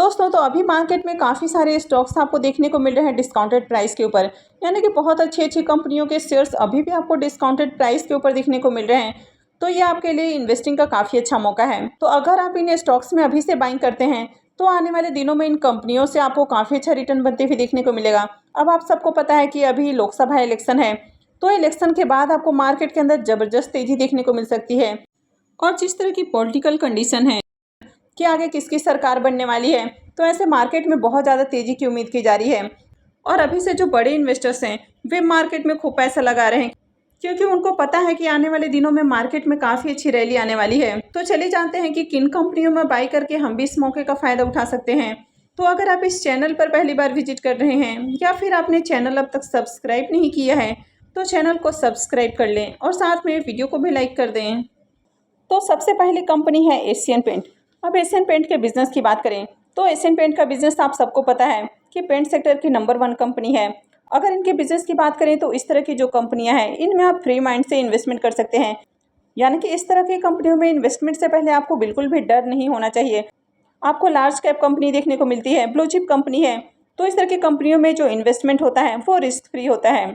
दोस्तों तो अभी मार्केट में काफ़ी सारे स्टॉक्स आपको देखने को मिल रहे हैं डिस्काउंटेड प्राइस के ऊपर, यानी कि बहुत अच्छी अच्छी कंपनियों के शेयर्स अभी भी आपको डिस्काउंटेड प्राइस के ऊपर देखने को मिल रहे हैं। तो ये आपके लिए इन्वेस्टिंग का काफ़ी अच्छा मौका है। तो अगर आप इन स्टॉक्स में अभी से बाइंग करते हैं तो आने वाले दिनों में इन कंपनियों से आपको काफ़ी अच्छा रिटर्न बनते हुए देखने को मिलेगा। अब आप सबको पता है कि अभी लोकसभा इलेक्शन है, तो इलेक्शन के बाद आपको मार्केट के अंदर ज़बरदस्त तेज़ी देखने को मिल सकती है। और जिस तरह की पॉलिटिकल कंडीशन है कि आगे किसकी सरकार बनने वाली है, तो ऐसे मार्केट में बहुत ज़्यादा तेज़ी की उम्मीद की जा रही है। और अभी से जो बड़े इन्वेस्टर्स हैं वे मार्केट में खूब पैसा लगा रहे हैं, क्योंकि उनको पता है कि आने वाले दिनों में मार्केट में काफ़ी अच्छी रैली आने वाली है। तो चलिए जानते हैं कि किन कंपनियों में बाई करके हम भी इस मौके का फ़ायदा उठा सकते हैं। तो अगर आप इस चैनल पर पहली बार विजिट कर रहे हैं या फिर आपने चैनल अब तक सब्सक्राइब नहीं किया है, तो चैनल को सब्सक्राइब कर लें और साथ में वीडियो को भी लाइक कर दें। तो सबसे पहली कंपनी है एशियन पेंट। अब एशियन पेंट के बिज़नेस की बात करें तो एशियन पेंट का बिज़नेस आप सबको पता है कि पेंट सेक्टर की नंबर 1 कंपनी है। अगर इनके बिज़नेस की बात करें तो इस तरह की जो कंपनियां हैं इनमें आप फ्री माइंड से इन्वेस्टमेंट कर सकते हैं, यानी कि इस तरह की कंपनियों में इन्वेस्टमेंट से पहले आपको बिल्कुल भी डर नहीं होना चाहिए। आपको लार्ज कैप कंपनी देखने को मिलती है, ब्लू चिप कंपनी है, तो इस तरह की कंपनियों में जो इन्वेस्टमेंट होता है वो रिस्क फ्री होता है।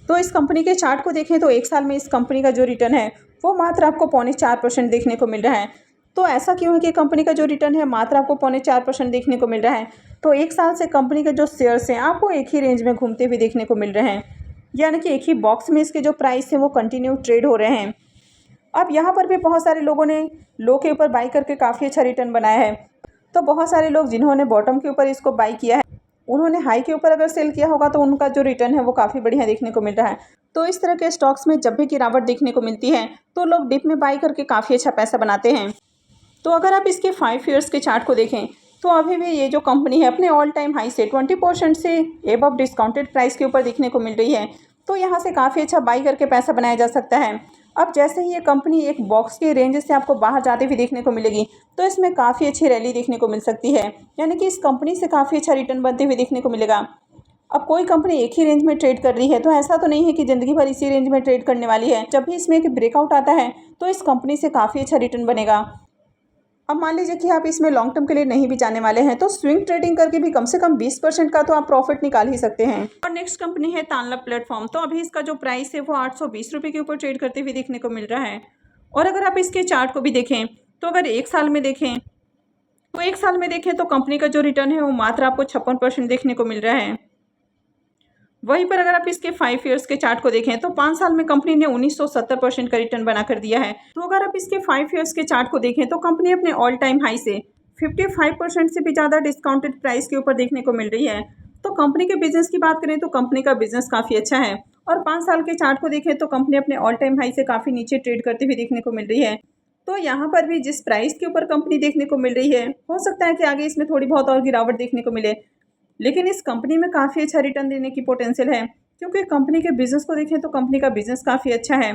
तो इस कंपनी के चार्ट को देखें तो एक साल में इस कंपनी का जो रिटर्न है वो मात्र आपको 0.4% देखने को मिल रहा है। तो ऐसा क्यों है कि कंपनी का जो रिटर्न है मात्र आपको 0.4% देखने को मिल रहा है? तो एक साल से कंपनी के जो शेयर्स हैं आपको एक ही रेंज में घूमते हुए देखने को मिल रहे हैं, यानी कि एक ही बॉक्स में इसके जो प्राइस हैं वो कंटिन्यू ट्रेड हो रहे हैं। अब यहाँ पर भी बहुत सारे लोगों ने लो के ऊपर बाई करके काफ़ी अच्छा रिटर्न बनाया है। तो बहुत सारे लोग जिन्होंने बॉटम के ऊपर इसको बाई किया है उन्होंने हाई के ऊपर अगर सेल किया होगा तो उनका जो रिटर्न है वो काफ़ी बढ़िया देखने को मिल रहा है। तो इस तरह के स्टॉक्स में जब भी गिरावट देखने को मिलती है तो लोग डिप में बाई करके काफ़ी अच्छा पैसा बनाते हैं। तो अगर आप इसके 5 ईयर्स के चार्ट को देखें तो अभी भी ये जो कंपनी है अपने ऑल टाइम हाई से 20% से एबव डिस्काउंटेड प्राइस के ऊपर देखने को मिल रही है। तो यहाँ से काफ़ी अच्छा बाई करके पैसा बनाया जा सकता है। अब जैसे ही ये कंपनी एक बॉक्स के रेंज से आपको बाहर जाते हुए देखने को मिलेगी तो इसमें काफ़ी अच्छी रैली देखने को मिल सकती है, यानी कि इस कंपनी से काफ़ी अच्छा रिटर्न बनते हुए देखने को मिलेगा। अब कोई कंपनी एक ही रेंज में ट्रेड कर रही है तो ऐसा तो नहीं है कि ज़िंदगी भर इसी रेंज में ट्रेड करने वाली है। जब भी इसमें एक ब्रेकआउट आता है तो इस कंपनी से काफ़ी अच्छा रिटर्न बनेगा। अब मान लीजिए कि आप इसमें लॉन्ग टर्म के लिए नहीं भी जाने वाले हैं तो स्विंग ट्रेडिंग करके भी कम से कम 20% का तो आप प्रॉफिट निकाल ही सकते हैं। और नेक्स्ट कंपनी है तानला प्लेटफॉर्म। तो अभी इसका जो प्राइस है वो 820 रुपये के ऊपर ट्रेड करते हुए देखने को मिल रहा है। और अगर आप इसके चार्ट को भी देखें तो अगर एक साल में देखें तो कंपनी का जो रिटर्न है वो मात्र आपको 56% देखने को मिल रहा है। वहीं पर अगर आप इसके 5 ईयर्स के चार्ट को देखें तो 5 साल में कंपनी ने 1970% का रिटर्न बना कर दिया है। तो अगर आप इसके 5 ईयर्स के चार्ट को देखें तो कंपनी अपने ऑल टाइम हाई से 55% से भी ज़्यादा डिस्काउंटेड प्राइस के ऊपर देखने को मिल रही है। तो कंपनी के बिजनेस की बात करें तो कंपनी का बिजनेस काफ़ी अच्छा है। और 5 साल के चार्ट को देखें तो कंपनी अपने ऑल टाइम हाई से काफ़ी नीचे ट्रेड करते हुए देखने को मिल रही है। तो यहाँ पर भी जिस प्राइस के ऊपर कंपनी देखने को मिल रही है हो सकता है कि आगे इसमें थोड़ी बहुत और गिरावट देखने को मिले, लेकिन इस कंपनी में काफ़ी अच्छा रिटर्न देने की पोटेंशियल है, क्योंकि कंपनी के बिज़नेस को देखें तो कंपनी का बिज़नेस काफ़ी अच्छा है।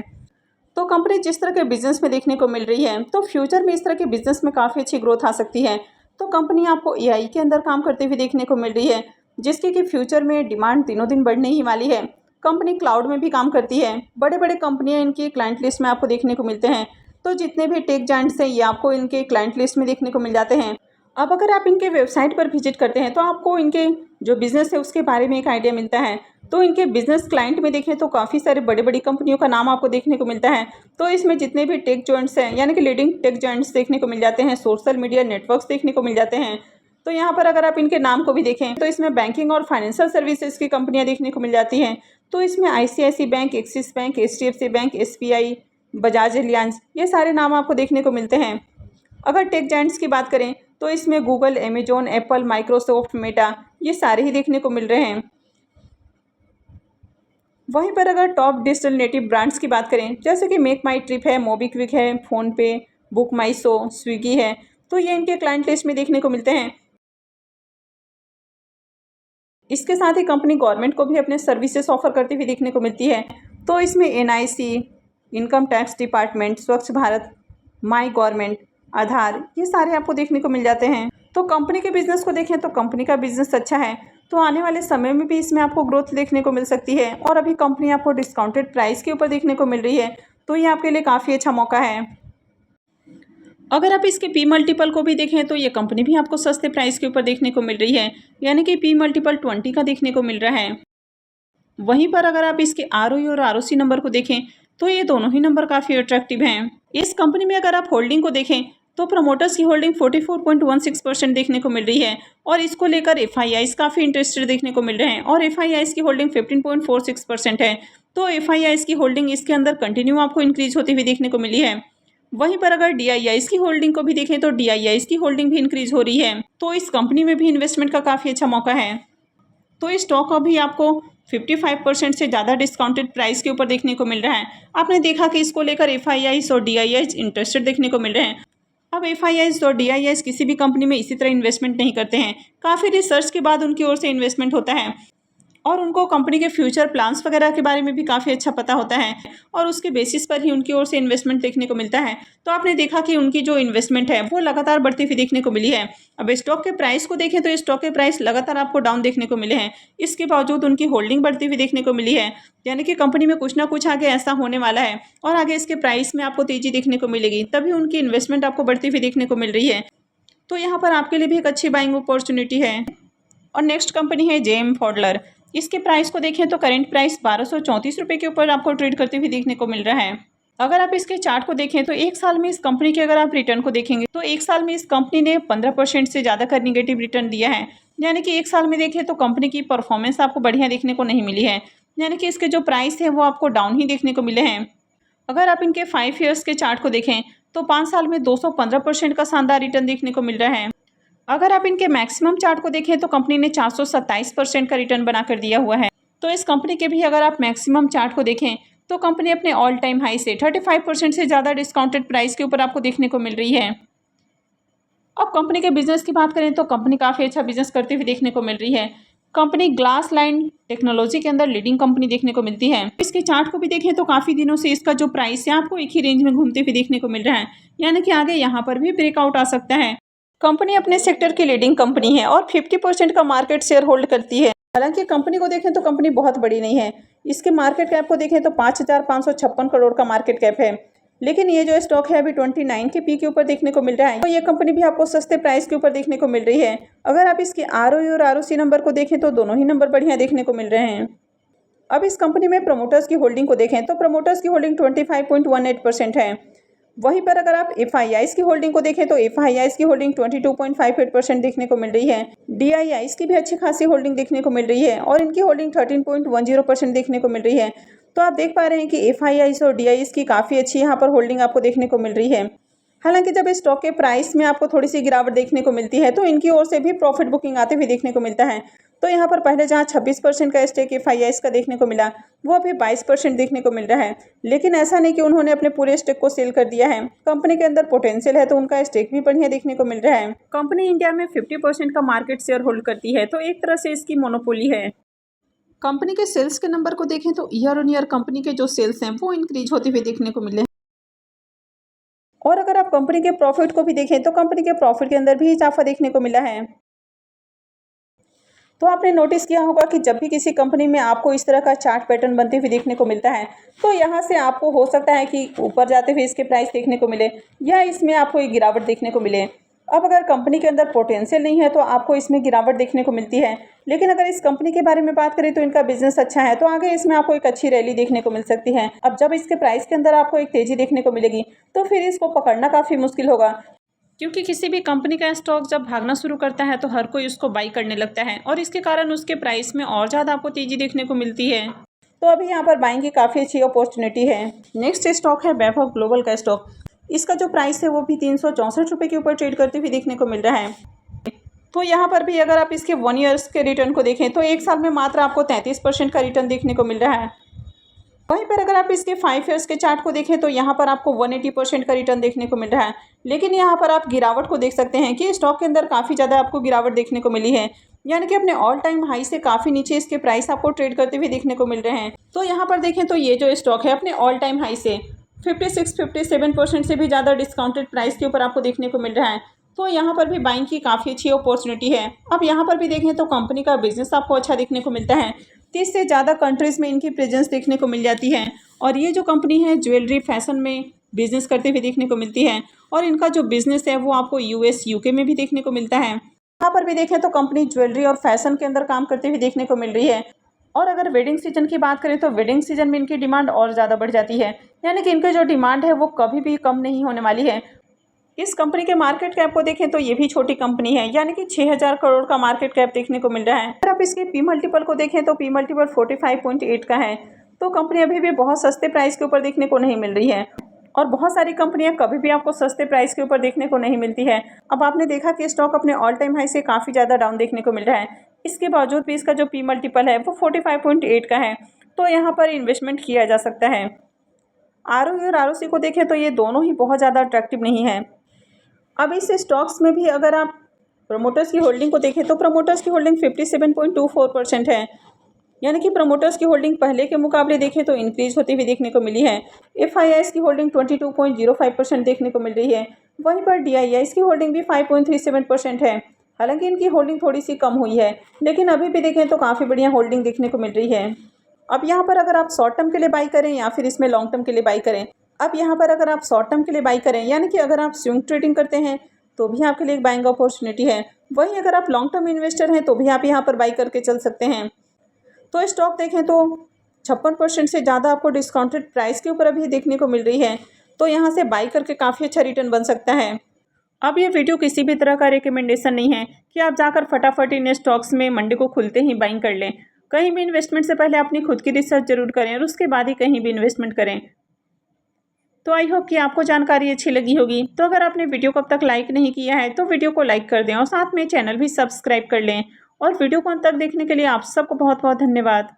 तो कंपनी जिस तरह के बिज़नेस में देखने को मिल रही है तो फ्यूचर में इस तरह के बिज़नेस में काफ़ी अच्छी ग्रोथ आ सकती है। तो कंपनी आपको एआई के अंदर काम करते हुए देखने को मिल रही है, जिसकी कि फ्यूचर में डिमांड दिनों दिन बढ़ने ही वाली है। कंपनी क्लाउड में भी काम करती है, बड़े बड़े कंपनियाँ इनकी क्लाइंट लिस्ट में आपको देखने को मिलते हैं। तो जितने भी टेक जायंट्स हैं ये आपको इनके क्लाइंट लिस्ट में देखने को मिल जाते हैं। अब अगर आप इनके वेबसाइट पर विजिट करते हैं तो आपको इनके जो बिज़नेस है उसके बारे में एक आइडिया मिलता है। तो इनके बिज़नेस क्लाइंट में देखें तो काफ़ी सारे बड़ी बड़ी कंपनियों का नाम आपको देखने को मिलता है। तो इसमें जितने भी टेक जॉइंट्स हैं यानी कि लीडिंग टेक जॉइंट्स देखने को मिल जाते हैं, सोशल मीडिया नेटवर्क्स देखने को मिल जाते हैं। तो यहाँ पर अगर आप इनके नाम को भी देखें तो इसमें बैंकिंग और फाइनेंशियल सर्विसेज की कंपनियाँ देखने को मिल जाती हैं। तो इसमें ICICI bank, Axis bank, HDFC bank, SBI, Bajaj Allianz, ये सारे नाम आपको देखने को मिलते हैं। अगर टेक जायंट्स की बात करें तो इसमें Google, Amazon, Apple, Microsoft, Meta, ये सारे ही देखने को मिल रहे हैं। वहीं पर अगर टॉप डिजिटल नेटिव ब्रांड्स की बात करें जैसे कि मेक माई ट्रिप है, मोबीक्विक है, फ़ोनपे, बुक माई शो, स्विगी है, तो ये इनके क्लाइंट लिस्ट में देखने को मिलते हैं। इसके साथ ही कंपनी गवर्नमेंट को भी अपने सर्विसेज ऑफर करती हुई देखने को मिलती है। तो इसमें एनआईसी, इनकम टैक्स डिपार्टमेंट, स्वच्छ भारत, माई गवर्नमेंट, आधार, ये सारे आपको देखने को मिल जाते हैं। तो कंपनी के बिज़नेस को देखें तो कंपनी का बिज़नेस अच्छा है, तो आने वाले समय में भी इसमें आपको ग्रोथ देखने को मिल सकती है। और अभी कंपनी आपको डिस्काउंटेड प्राइस के ऊपर देखने को मिल रही है, तो ये आपके लिए काफ़ी अच्छा मौका है। अगर आप इसके पी मल्टीपल को भी देखें तो ये कंपनी भी आपको सस्ते प्राइस के ऊपर देखने को मिल रही है, यानी कि पी मल्टीपल 20 का देखने को मिल रहा है। वहीं पर अगर आप इसके आरओई और आरओसी नंबर को देखें तो ये दोनों ही नंबर काफ़ी अट्रैक्टिव हैं। इस कंपनी में अगर आप होल्डिंग को देखें तो प्रमोटर्स की होल्डिंग 44.16% देखने को मिल रही है और इसको लेकर एफआईआईज काफ़ी इंटरेस्टेड देखने को मिल रहे हैं और एफआईआईज की होल्डिंग 15.46% है। तो एफआईआईज की होल्डिंग इसके अंदर कंटिन्यू आपको इंक्रीज होती हुई देखने को मिली है। वहीं पर अगर डीआईआईज की होल्डिंग को भी देखें तो डीआईआईज की होल्डिंग भी इंक्रीज हो रही है, तो इस कंपनी में भी इन्वेस्टमेंट का काफ़ी अच्छा मौका है। तो इस स्टॉक अभी आपको 55% से ज़्यादा डिस्काउंटेड प्राइस के ऊपर देखने को मिल रहा है। आपने देखा कि इसको लेकर एफआईआईज और डीआईआईज इंटरेस्टेड देखने को मिल रहे हैं। अब एफआईआईज और डीआईआईज किसी भी कंपनी में इसी तरह इन्वेस्टमेंट नहीं करते हैं, काफ़ी रिसर्च के बाद उनकी ओर से इन्वेस्टमेंट होता है और उनको कंपनी के फ्यूचर प्लान्स वगैरह के बारे में भी काफ़ी अच्छा पता होता है और उसके बेसिस पर ही उनकी ओर से इन्वेस्टमेंट देखने को मिलता है। तो आपने देखा कि उनकी जो इन्वेस्टमेंट है वो लगातार बढ़ती हुई देखने को मिली है। अब स्टॉक के प्राइस को देखें तो स्टॉक के प्राइस लगातार आपको डाउन देखने को मिले हैं, इसके बावजूद उनकी होल्डिंग बढ़ती हुई देखने को मिली है, यानी कि कंपनी में कुछ ना कुछ आगे ऐसा होने वाला है और आगे इसके प्राइस में आपको तेज़ी देखने को मिलेगी, तभी उनकी इन्वेस्टमेंट आपको बढ़ती हुई देखने को मिल रही है। तो यहाँ पर आपके लिए भी एक अच्छी बाइंग अपॉर्चुनिटी है। और नेक्स्ट कंपनी है जेएम फॉडलर। इसके प्राइस को देखें तो करंट प्राइस 1234 रुपये के ऊपर आपको ट्रेड करते हुए देखने को मिल रहा है। अगर आप इसके चार्ट को देखें तो एक साल में इस कंपनी के अगर आप रिटर्न को देखेंगे तो एक साल में इस कंपनी ने 15% से ज़्यादा का निगेटिव रिटर्न दिया है, यानी कि एक साल में देखें तो कंपनी की परफॉर्मेंस आपको बढ़िया देखने को नहीं मिली है, यानी कि इसके जो प्राइस है वो आपको डाउन ही देखने को मिले हैं। अगर आप इनके 5 ईयर्स के चार्ट को देखें तो 5 साल में 215% का शानदार रिटर्न देखने को मिल रहा है। अगर आप इनके मैक्सिमम चार्ट को देखें तो कंपनी ने 427% का रिटर्न बनाकर दिया हुआ है। तो इस कंपनी के भी अगर आप मैक्सिमम चार्ट को देखें तो कंपनी अपने ऑल टाइम हाई से 35% से ज़्यादा डिस्काउंटेड प्राइस के ऊपर आपको देखने को मिल रही है। अब कंपनी के बिजनेस की बात करें तो कंपनी काफ़ी अच्छा बिजनेस करती हुई देखने को मिल रही है। कंपनी ग्लास लाइन टेक्नोलॉजी के अंदर लीडिंग कंपनी देखने को मिलती है। इसके चार्ट को भी देखें तो काफ़ी दिनों से इसका जो प्राइस है आपको एक ही रेंज में घूमते हुए देखने को मिल रहा है, यानी कि आगे यहाँ पर भी ब्रेकआउट आ सकता है। कंपनी अपने सेक्टर की लीडिंग कंपनी है और 50% का मार्केट शेयर होल्ड करती है। हालांकि कंपनी को देखें तो कंपनी बहुत बड़ी नहीं है, इसके मार्केट कैप को देखें तो 5,556 करोड़ का मार्केट कैप है, लेकिन ये जो स्टॉक है अभी 29 के पी के ऊपर देखने को मिल रहा है। तो ये कंपनी भी आपको सस्ते प्राइस के ऊपर देखने को मिल रही है। अगर आप इसके आरओई और आरओसी नंबर को देखें तो दोनों ही नंबर बढ़िया देखने को मिल रहे हैं। अब इस कंपनी में प्रमोटर्स की होल्डिंग को देखें तो प्रमोटर्स की होल्डिंग 25.18% है। वहीं पर अगर आप एफआईआईज की होल्डिंग को देखें तो एफआईआईज की होल्डिंग 22.58% देखने को मिल रही है। डीआईआईज की भी अच्छी खासी होल्डिंग देखने को मिल रही है और इनकी होल्डिंग 13.10% देखने को मिल रही है। तो आप देख पा रहे हैं कि एफआईआईज और डीआईआईज की काफ़ी अच्छी यहाँ पर होल्डिंग आपको देखने को मिल रही है। हालांकि जब इस स्टॉक के प्राइस में आपको थोड़ी सी गिरावट देखने को मिलती है तो इनकी ओर से भी प्रॉफिट बुकिंग आते हुए देखने को मिलता है। तो यहाँ पर पहले जहाँ 26% का स्टेक एफआईआईज का देखने को मिला वो अभी 22% देखने को मिल रहा है, लेकिन ऐसा नहीं कि उन्होंने अपने पूरे स्टेक को सेल कर दिया है। कंपनी के अंदर पोटेंशियल है तो उनका स्टेक भी बढ़िया देखने को मिल रहा है। कंपनी इंडिया में 50% का मार्केट शेयर होल्ड करती है, तो एक तरह से इसकी मोनोपोली है। कंपनी के सेल्स के नंबर को देखें तो ईयर ऑन ईयर कंपनी के जो सेल्स हैं वो इंक्रीज होते हुए देखने को मिले। और अगर आप कंपनी के प्रॉफिट को भी देखें तो कंपनी के प्रॉफिट के अंदर भी इजाफा देखने को मिला है। तो आपने नोटिस किया होगा कि जब भी किसी कंपनी में आपको इस तरह का चार्ट पैटर्न बनते हुए देखने को मिलता है तो यहाँ से आपको हो सकता है कि ऊपर जाते हुए इसके प्राइस देखने को मिले या इसमें आपको एक गिरावट देखने को मिले। अब अगर कंपनी के अंदर पोटेंशियल नहीं है तो आपको इसमें गिरावट देखने को मिलती है, लेकिन अगर इस कंपनी के बारे में बात करें तो इनका बिजनेस अच्छा है तो आगे इसमें आपको एक अच्छी रैली देखने को मिल सकती है। अब जब इसके प्राइस के अंदर आपको एक तेज़ी देखने को मिलेगी तो फिर इसको पकड़ना काफ़ी मुश्किल होगा, क्योंकि किसी भी कंपनी का स्टॉक जब भागना शुरू करता है तो हर कोई उसको बाई करने लगता है और इसके कारण उसके प्राइस में और ज़्यादा आपको तेज़ी देखने को मिलती है। तो अभी यहाँ पर बाइंग की काफ़ी अच्छी अपॉर्चुनिटी है। नेक्स्ट स्टॉक है वैभव ग्लोबल का स्टॉक। इसका जो प्राइस है वो भी 364 रुपये के ऊपर ट्रेड करते हुए देखने को मिल रहा है। तो यहाँ पर भी अगर आप इसके 1 ईयर्स के रिटर्न को देखें तो एक साल में मात्र आपको 33% का रिटर्न देखने को मिल रहा है। वहीं पर अगर आप इसके 5 ईयर्स के चार्ट को देखें तो यहाँ पर आपको 180% का रिटर्न देखने को मिल रहा है, लेकिन यहाँ पर आप गिरावट को देख सकते हैं कि स्टॉक के अंदर काफ़ी ज़्यादा आपको गिरावट देखने को मिली है, यानी कि अपने ऑल टाइम हाई से काफ़ी नीचे इसके प्राइस आपको ट्रेड करते हुए देखने को मिल रहे हैं। तो यहाँ पर देखें तो ये जो स्टॉक है अपने ऑल टाइम हाई से 56-57% से भी ज़्यादा डिस्काउंटेड प्राइस के ऊपर आपको देखने को मिल रहा है। तो यहाँ पर भी बाइंग की काफ़ी अच्छी अपॉर्चुनिटी है। अब यहाँ पर भी देखें तो कंपनी का बिजनेस आपको अच्छा देखने को मिलता है। 30 से ज़्यादा कंट्रीज़ में इनकी प्रेजेंस देखने को मिल जाती है और ये जो कंपनी है ज्वेलरी फैशन में बिजनेस करते हुए देखने को मिलती है और इनका जो बिजनेस है वो आपको यूएस यूके में भी देखने को मिलता है। यहाँ पर भी देखें तो कंपनी ज्वेलरी और फैशन के अंदर काम करते हुए देखने को मिल रही है। और अगर वेडिंग सीजन की बात करें तो वेडिंग सीजन में इनकी डिमांड और ज़्यादा बढ़ जाती है, यानी कि इनकी जो डिमांड है वो कभी भी कम नहीं होने वाली है। इस कंपनी के मार्केट कैप को देखें तो ये भी छोटी कंपनी है, यानी कि 6000 करोड़ का मार्केट कैप देखने को मिल रहा है। अगर आप इसके पी मल्टीपल को देखें तो पी मल्टीपल 45.8 का है। तो कंपनी अभी भी बहुत सस्ते प्राइस के ऊपर देखने को नहीं मिल रही है और बहुत सारी कंपनियां कभी भी आपको सस्ते प्राइस के ऊपर देखने को नहीं मिलती है। अब आपने देखा कि स्टॉक अपने ऑल टाइम हाई से काफ़ी ज़्यादा डाउन देखने को मिल रहा है। इसके बावजूद भी इसका जो पी मल्टीपल है वो 45.8 का है, तो यहाँ पर इन्वेस्टमेंट किया जा सकता है। आरओई और आरओसी को देखें तो ये दोनों ही बहुत ज़्यादा अट्रैक्टिव नहीं है। अब इस स्टॉक्स में भी अगर आप प्रमोटर्स की होल्डिंग को देखें तो प्रमोटर्स की होल्डिंग 57.24% है, यानी कि प्रमोटर्स की होल्डिंग पहले के मुकाबले देखें तो इंक्रीज होती हुई देखने को मिली है। एफआईआईस की होल्डिंग 22.05% देखने को मिल रही है। वहीं पर डीआईआईस की होल्डिंग भी 5.37% है। हालांकि इनकी होल्डिंग थोड़ी सी कम हुई है, लेकिन अभी भी देखें तो काफ़ी बढ़िया होल्डिंग देखने को मिल रही है। अब यहाँ पर अगर आप शॉर्ट टर्म के लिए बाई करें या फिर इसमें लॉन्ग टर्म के लिए बाई करें, अब यहाँ पर अगर आप शॉर्ट टर्म के लिए बाई करें, यानी कि अगर आप स्विंग ट्रेडिंग करते हैं तो भी आपके लिए एक बाइंग अपॉर्चुनिटी है। वहीं अगर आप लॉन्ग टर्म इन्वेस्टर हैं तो भी आप यहाँ पर बाई करके चल सकते हैं। तो स्टॉक देखें तो 56% से ज़्यादा आपको डिस्काउंटेड प्राइस के ऊपर अभी देखने को मिल रही है, तो यहाँ से बाई करके काफ़ी अच्छा रिटर्न बन सकता है। अब ये वीडियो किसी भी तरह का रिकमेंडेशन नहीं है कि आप जाकर फटाफट इन स्टॉक्स में मंडे को खुलते ही बाइंग कर लें। कहीं भी इन्वेस्टमेंट से पहले अपनी खुद की रिसर्च जरूर करें और उसके बाद ही कहीं भी इन्वेस्टमेंट करें। तो आई होप कि आपको जानकारी अच्छी लगी होगी। तो अगर आपने वीडियो को अब तक लाइक नहीं किया है तो वीडियो को लाइक कर दें और साथ में चैनल भी सब्सक्राइब कर लें। और वीडियो को अंत तक देखने के लिए आप सबको बहुत बहुत धन्यवाद।